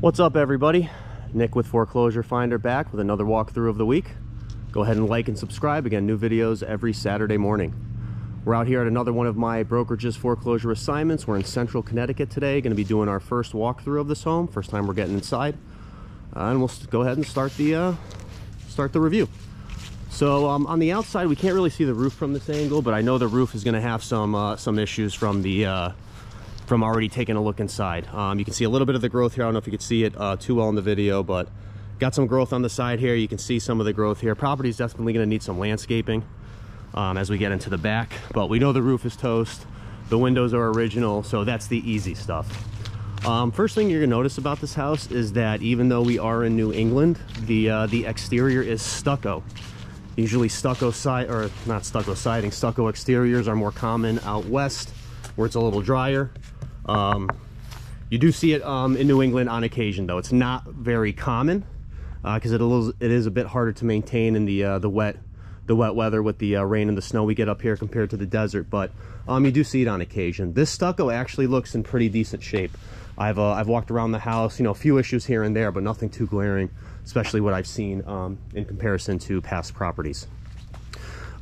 What's up, everybody? Nick with Foreclosure Finder back with another walkthrough of the week. Go ahead and like and subscribe. Again, new videos every Saturday morning. We're out here at another one of my brokerage's foreclosure assignments. We're in central Connecticut today, going to be doing our first walkthrough of this home. First time we're getting inside. And we'll go ahead and start the review. So on the outside, we can't really see the roof from this angle, but I know the roof is going to have some issues from the from already taking a look inside. You can see a little bit of the growth here. I don't know if you could see it too well in the video, but got some growth on the side here. You can see some of the growth here. Property is definitely going to need some landscaping as we get into the back, but we know the roof is toast. The windows are original, so that's the easy stuff. First thing you're gonna notice about this house is that even though we are in New England, the exterior is stucco. Usually stucco stucco exteriors are more common out west where it's a little drier. You do see it in New England on occasion, though. It's not very common because it is a bit harder to maintain in the wet weather with the rain and the snow we get up here compared to the desert. But you do see it on occasion. This stucco actually looks in pretty decent shape. I've walked around the house, you know, a few issues here and there, but nothing too glaring, especially what I've seen in comparison to past properties.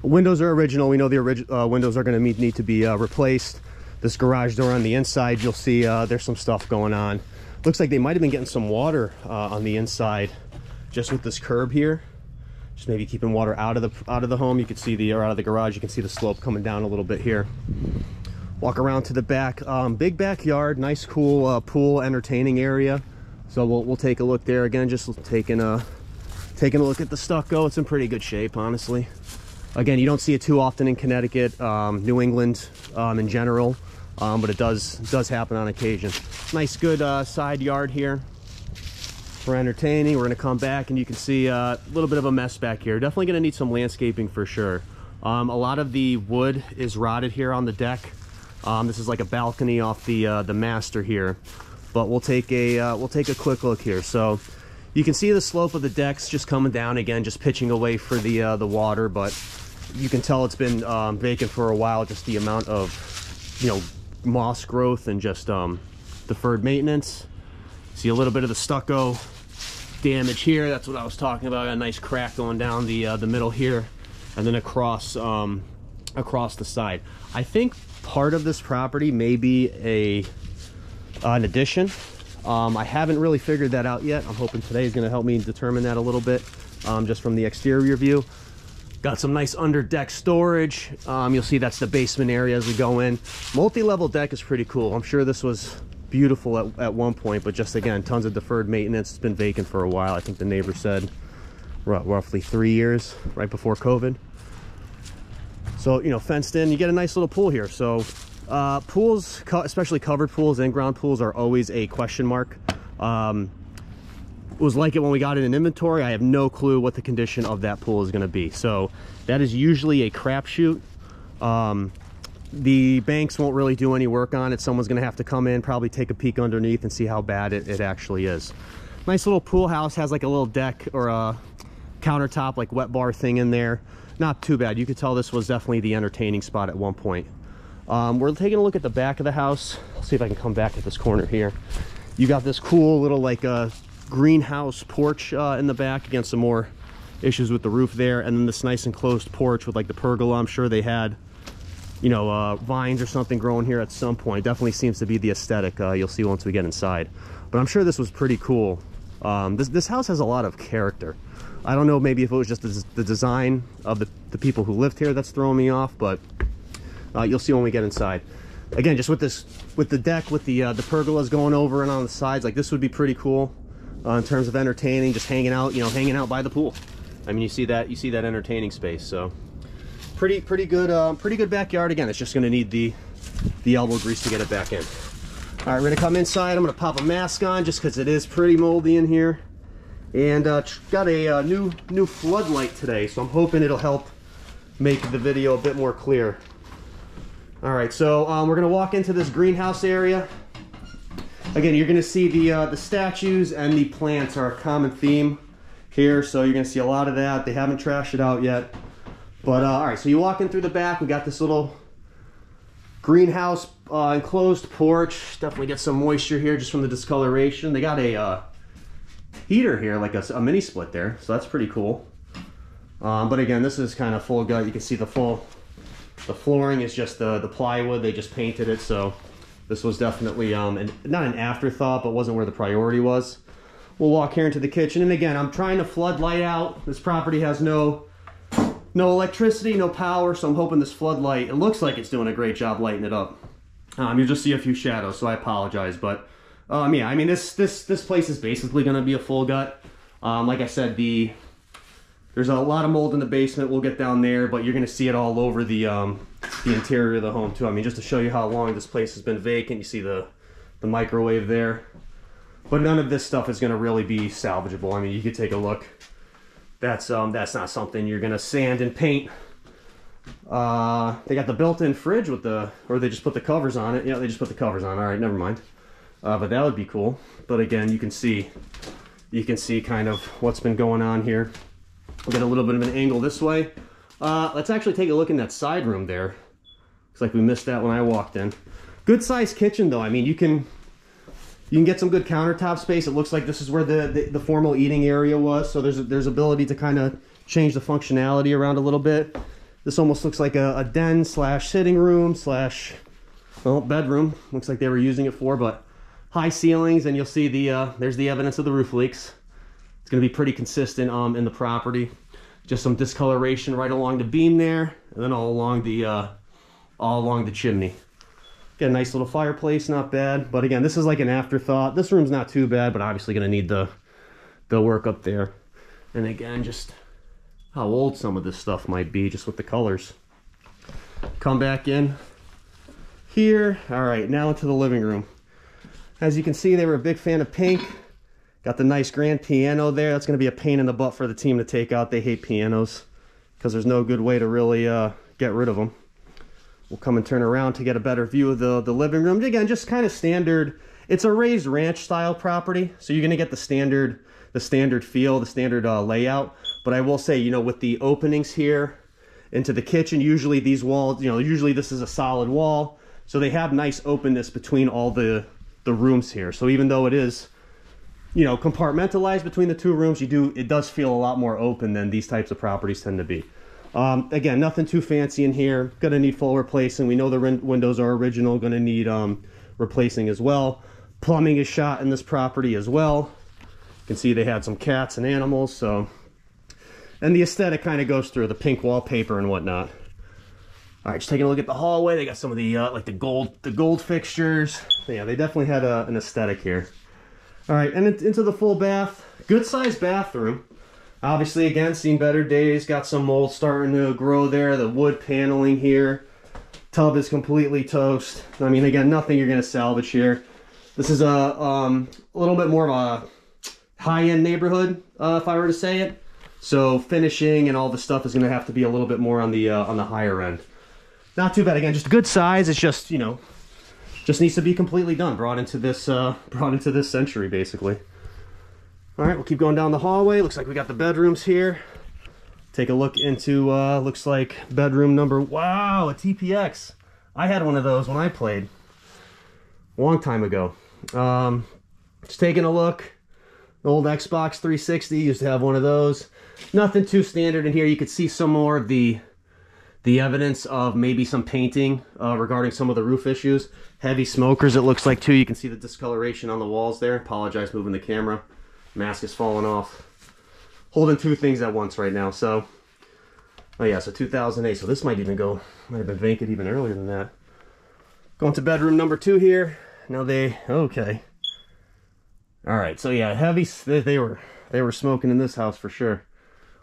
Windows are original. We know the windows are going to need to be replaced. This garage door on the inside, you'll see there's some stuff going on. Looks like they might have been getting some water on the inside just with this curb here. Just maybe keeping water out of the home. You can see or out of the garage, you can see the slope coming down a little bit here. Walk around to the back. Big backyard, nice cool pool entertaining area. So we'll take a look there again, just taking a look at the stucco. It's in pretty good shape, honestly. Again, you don't see it too often in Connecticut, New England in general, but it does happen on occasion. Nice good side yard here for entertaining. We're gonna come back and you can see a little bit of a mess back here. Definitely gonna need some landscaping for sure. A lot of the wood is rotted here on the deck. This is like a balcony off the master here, but we'll take a quick look here. So you can see the slope of the decks just coming down again, just pitching away for the water, but you can tell it's been vacant for a while. Just the amount of, you know, moss growth and just deferred maintenance. See a little bit of the stucco damage here. That's what I was talking about. A nice crack going down the middle here, and then across the side. I think part of this property may be an addition. I haven't really figured that out yet. I'm hoping today is going to help me determine that a little bit, just from the exterior view. Got some nice under deck storage. You'll see that's the basement area as we go in. Multi-level deck is pretty cool. I'm sure this was beautiful at one point, but just again, tons of deferred maintenance. It's been vacant for a while. I think the neighbor said roughly 3 years, right before COVID. So, you know, fenced in. You get a nice little pool here. So pools, especially covered pools, in-ground pools, are always a question mark. It was like it when we got it in inventory. I have no clue what the condition of that pool is going to be. So that is usually a crapshoot. The banks won't really do any work on it. Someone's going to have to come in, probably take a peek underneath and see how bad it actually is. Nice little pool house. Has like a little deck or a countertop, like wet bar thing in there. Not too bad. You could tell this was definitely the entertaining spot at one point. We're taking a look at the back of the house. Let's see if I can come back at this corner here. You got this cool little like greenhouse porch in the back. Again, some more issues with the roof there, and then this nice enclosed porch with like the pergola. I'm sure they had, you know, vines or something growing here at some point. Definitely seems to be the aesthetic you'll see once we get inside, but I'm sure this was pretty cool. This house has a lot of character. I don't know, maybe if it was just the design of the people who lived here that's throwing me off, but you'll see when we get inside. Again, just with the deck, with the pergolas going over and on the sides, like this would be pretty cool in terms of entertaining, just hanging out, you know, hanging out by the pool. I mean, you see that entertaining space. So pretty good backyard. Again, it's just going to need the elbow grease to get it back in. All right, we're going to come inside. I'm going to pop a mask on just because it is pretty moldy in here. And got a new floodlight today, so I'm hoping it'll help make the video a bit more clear. All right, so we're gonna walk into this greenhouse area. Again, you're gonna see the statues and the plants are a common theme here, so you're gonna see a lot of that. They haven't trashed it out yet, but all right. So you walk in through the back. We got this little greenhouse enclosed porch. Definitely get some moisture here just from the discoloration. They got a heater here, like a mini split there, so that's pretty cool. But again, this is kind of full gut. You can see the flooring is just the plywood. They just painted it, so this was definitely not an afterthought, but wasn't where the priority was. We'll walk here into the kitchen, and again, I'm trying to flood light out. This property has no electricity, no power, so I'm hoping this floodlight, it looks like it's doing a great job lighting it up. You'll just see a few shadows, so I apologize, but yeah, I mean, this place is basically going to be a full gut. Like I said, there's a lot of mold in the basement. We'll get down there, but you're going to see it all over the interior of the home too. I mean, just to show you how long this place has been vacant, you see the microwave there. But none of this stuff is going to really be salvageable. I mean, you could take a look. That's not something you're going to sand and paint. They got the built-in fridge with or they just put the covers on it. Yeah, they just put the covers on. All right, never mind. But that would be cool. But again, you can see kind of what's been going on here. We'll get a little bit of an angle this way. Let's actually take a look in that side room there. Looks like we missed that when I walked in. Good sized kitchen though. I mean, you can get some good countertop space. It looks like this is where the formal eating area was. So there's ability to kind of change the functionality around a little bit. This almost looks like a den slash sitting room slash, well, bedroom. Looks like they were using it for, but high ceilings, and you'll see there's the evidence of the roof leaks. It's going to be pretty consistent in the property. Just some discoloration right along the beam there, and then all along the chimney. Got a nice little fireplace, not bad. But again, this is like an afterthought. This room's not too bad, but obviously going to need the work up there. And again, just how old some of this stuff might be, just with the colors. Come back in here. All right, now into the living room. As you can see, they were a big fan of pink. Got the nice grand piano there. That's going to be a pain in the butt for the team to take out. They hate pianos because there's no good way to really get rid of them. We'll come and turn around to get a better view of the living room. Again, just kind of standard. It's a raised ranch style property, so you're going to get the standard feel, the standard layout. But I will say, you know, with the openings here into the kitchen, usually these walls, you know, usually this is a solid wall, so they have nice openness between all the rooms here. So even though it is, you know, compartmentalized between the two rooms, it does feel a lot more open than these types of properties tend to be. Again, nothing too fancy in here. Gonna need full replacing. We know the windows are original, gonna need replacing as well. Plumbing is shot in this property as well. You can see they had some cats and animals, so. And the aesthetic kind of goes through the pink wallpaper and whatnot. All right, just taking a look at the hallway. They got some of the like the gold fixtures. Yeah, they definitely had an aesthetic here. All right, and into the full bath. Good sized bathroom. Obviously, again, seen better days. Got some mold starting to grow there. The wood paneling here. Tub is completely toast. I mean, again, nothing you're gonna salvage here. This is a little bit more of a high-end neighborhood, if I were to say it. So finishing and all the stuff is gonna have to be a little bit more on the higher end. Not too bad. Again, just good size. It's just, you know, just needs to be completely done. Brought into this century, basically. All right, we'll keep going down the hallway. Looks like we got the bedrooms here. Take a look into, looks like bedroom number, wow, a TPX. I had one of those when I played a long time ago. Just taking a look. The old Xbox 360, used to have one of those. Nothing too standard in here. You could see some more of the evidence of maybe some painting regarding some of the roof issues. Heavy smokers, it looks like, too. You can see the discoloration on the walls there. Apologize moving the camera. Mask is falling off. Holding two things at once right now. So, oh yeah, so 2008. So this might have been vacant even earlier than that. Going to bedroom number 2 here. Now okay. All right, so yeah, heavy. They were smoking in this house for sure.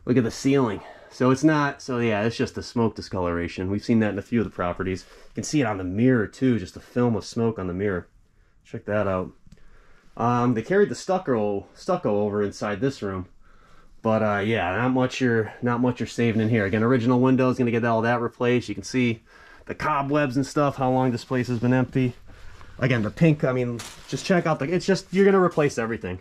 Look at the ceiling. So it's not. So yeah, it's just the smoke discoloration. We've seen that in a few of the properties. You can see it on the mirror too, just a film of smoke on the mirror. Check that out. They carried the stucco over inside this room, but yeah, not much you're saving in here. Again, original windows, gonna get all that replaced. You can see the cobwebs and stuff. How long this place has been empty. Again, the pink. I mean, just check out it's just, you're gonna replace everything.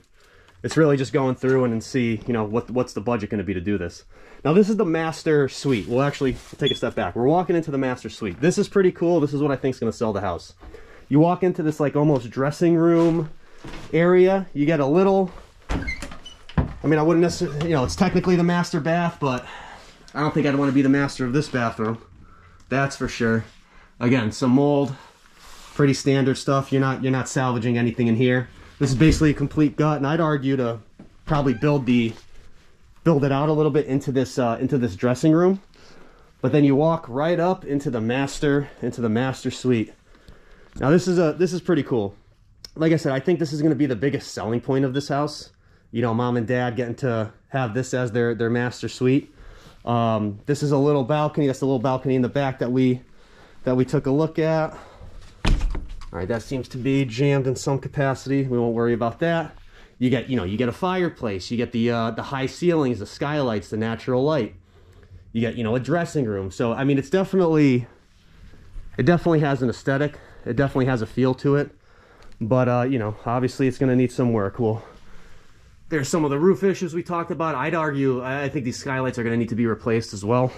It's really just going through and see, you know, what's the budget going to be to do this. Now, this is the master suite. We'll actually take a step back. We're walking into the master suite. This is pretty cool. This is what I think is going to sell the house. You walk into this like almost dressing room area. You get a little I mean, I wouldn't necessarily, you know, it's technically the master bath, but I don't think I'd want to be the master of this bathroom. That's for sure. Again, some mold, pretty standard stuff. You're not salvaging anything in here. This is basically a complete gut, and I'd argue to probably build it out a little bit into this dressing room. But then you walk right up into the master suite. Now this is pretty cool. Like I said, I think this is going to be the biggest selling point of this house. You know, mom and dad getting to have this as their master suite. This is a little balcony. That's the little balcony in the back that we took a look at. All right, that seems to be jammed in some capacity. We won't worry about that. You get a fireplace. You get the high ceilings, the skylights, the natural light. You get, a dressing room. So I mean, it definitely has an aesthetic. It definitely has a feel to it. But obviously it's going to need some work. Well, there's some of the roof issues we talked about. I'd argue, I think these skylights are going to need to be replaced as well.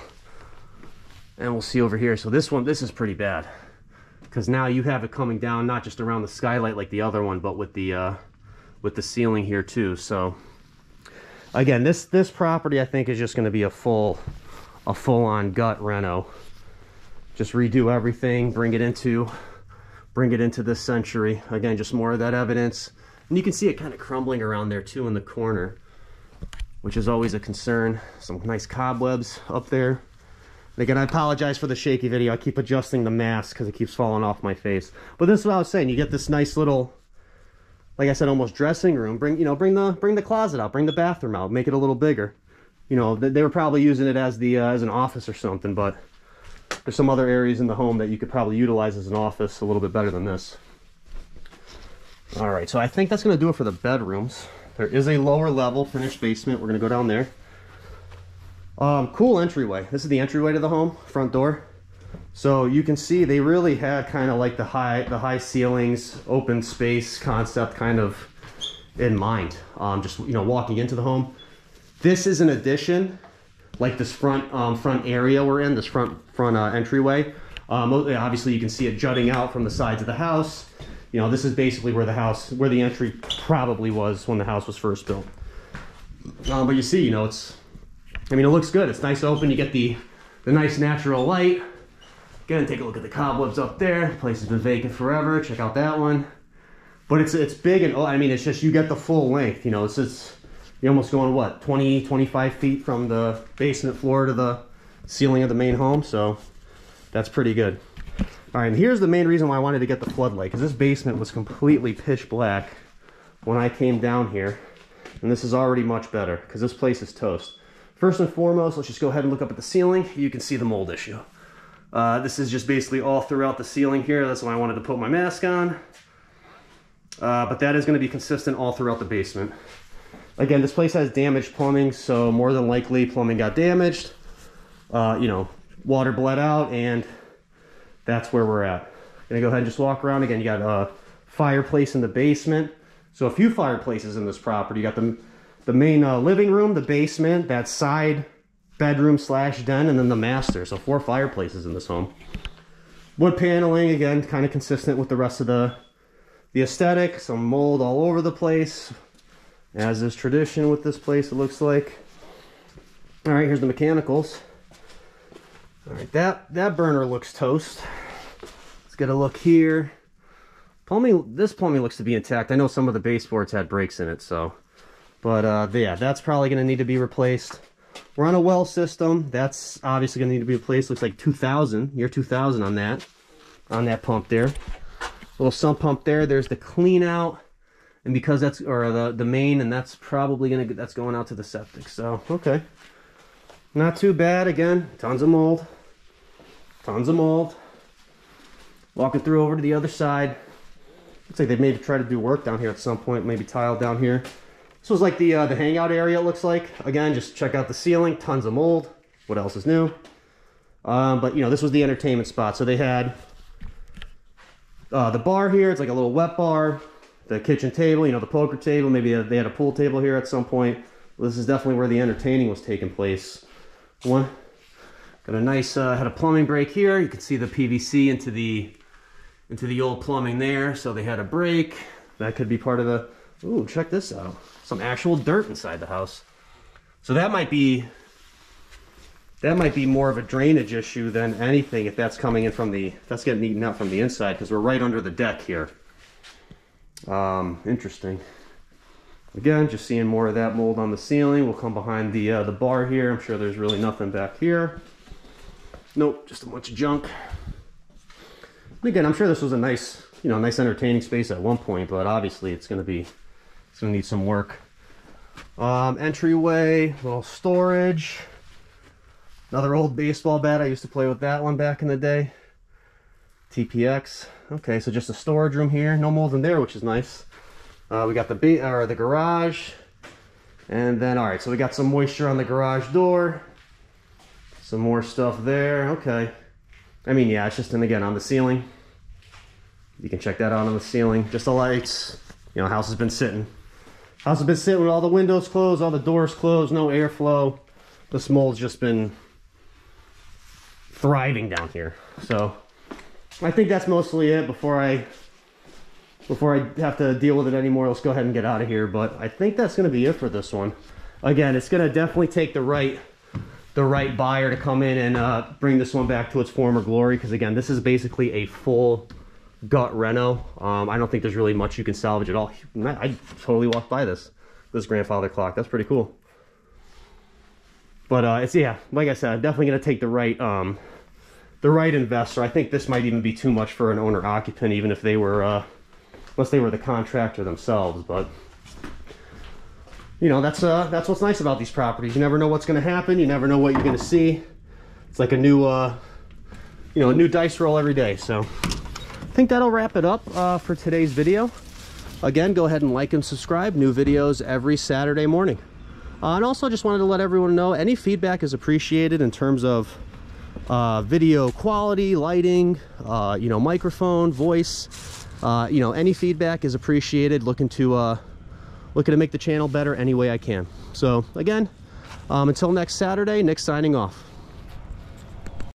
And we'll see over here. So this is pretty bad, because now you have it coming down not just around the skylight like the other one, but with the ceiling here too. So again, this property I think is just going to be a full-on gut reno. Just redo everything, bring it into this century. Again, just more of that evidence. And you can see it kind of crumbling around there too in the corner, which is always a concern. Some nice cobwebs up there. And again, I apologize for the shaky video. I keep adjusting the mask because it keeps falling off my face. But this is what I was saying. You get this nice little, like I said, almost dressing room. Bring the closet out, bring the bathroom out, make it a little bigger. They were probably using it as an office or something, but there's some other areas in the home that you could probably utilize as an office a little bit better than this. All right, so I think that's going to do it for the bedrooms. There is a lower level finished basement. We're going to go down there. Cool entryway. This is the entryway to the home, front door. So you can see they really had kind of like the high ceilings, open space concept kind of in mind. Just walking into the home. This is an addition, like this front area we're in, this front entryway. Obviously you can see it jutting out from the sides of the house. This is basically where the entry probably was when the house was first built. But you see, it looks good. It's nice open. You get the nice natural light. Again, take a look at the cobwebs up there. The place has been vacant forever. Check out that one. But it's big, and it's just, you get the full length. You're almost going, what, 20, 25 feet from the basement floor to the ceiling of the main home. So that's pretty good. All right, and here's the main reason why I wanted to get the floodlight, because this basement was completely pitch black when I came down here. And this is already much better, because this place is toast. First and foremost, let's just go ahead and look up at the ceiling. You can see the mold issue. This is just basically all throughout the ceiling here. That's why I wanted to put my mask on. But that is going to be consistent all throughout the basement. Again, this place has damaged plumbing, so more than likely plumbing got damaged. Water bled out, and that's where we're at. Gonna go ahead and just walk around. Again, you got a fireplace in the basement. So a few fireplaces in this property. You got the main living room, the basement, that side bedroom / den, and then the master. So 4 fireplaces in this home. Wood paneling, again, kind of consistent with the rest of the aesthetic. Some mold all over the place, as is tradition with this place, it looks like. All right, here's the mechanicals. All right, that burner looks toast. Let's get a look here. This plumbing looks to be intact. I know some of the baseboards had breaks in it, so. But yeah, that's probably going to need to be replaced. We're on a well system. That's obviously going to need to be replaced. Looks like 2000, year 2000 on that pump there. Little sump pump there. There's the clean out, and because that's the main, and that's probably that's going out to the septic. So okay, not too bad. Again, tons of mold. Walking through over to the other side. Looks like they maybe try to do work down here at some point. Maybe tile down here. This was like the hangout area, it looks like. Again, just check out the ceiling. Tons of mold. What else is new? But this was the entertainment spot. So they had the bar here. It's like a little wet bar. The kitchen table, the poker table. Maybe they had a pool table here at some point. Well, this is definitely where the entertaining was taking place. Got a nice, had a plumbing break here. You can see the PVC into the old plumbing there. So they had a break. That could be part of Ooh, check this out. Some actual dirt inside the house. So that might be more of a drainage issue than anything if that's coming in from the, that's getting eaten out from the inside, because we're right under the deck here. Interesting. Again, just seeing more of that mold on the ceiling. We'll come behind the bar here. I'm sure there's really nothing back here. Nope, just a bunch of junk. And again, I'm sure this was a nice, you know, nice entertaining space at one point, but obviously it's gonna need some work. Entryway, little storage. Another old baseball bat. I used to play with that one back in the day. TPX. Okay, so just a storage room here. No mold in there, which is nice. We got the garage. And then, all right, so we got some moisture on the garage door. Some more stuff there. Okay. I mean, yeah, it's just, and again, on the ceiling. You can check that out on the ceiling. Just the lights. You know, house has been sitting. House has been sitting with all the windows closed, all the doors closed, no airflow. This mold's just been thriving down here. So I think that's mostly it. Before I have to deal with it anymore, let's go ahead and get out of here. But I think that's going to be it for this one. Again, it's going to definitely take the right buyer to come in and bring this one back to its former glory, because again, this is basically a full gut reno. I don't think there's really much you can salvage at all. I totally walked by this grandfather clock. That's pretty cool. But it's, yeah, like I said, I'm definitely going to take the right investor. I think this might even be too much for an owner occupant, even if they were unless they were the contractor themselves. But you know, that's what's nice about these properties. You never know what's going to happen. You never know what you're going to see. It's like a new you know, a new dice roll every day. So I think that'll wrap it up for today's video. Again, go ahead and like and subscribe. New videos every Saturday morning. And also just wanted to let everyone know, any feedback is appreciated in terms of video quality, lighting, you know, microphone, voice. You know, any feedback is appreciated. Looking to make the channel better any way I can. So again, until next Saturday, Nick signing off.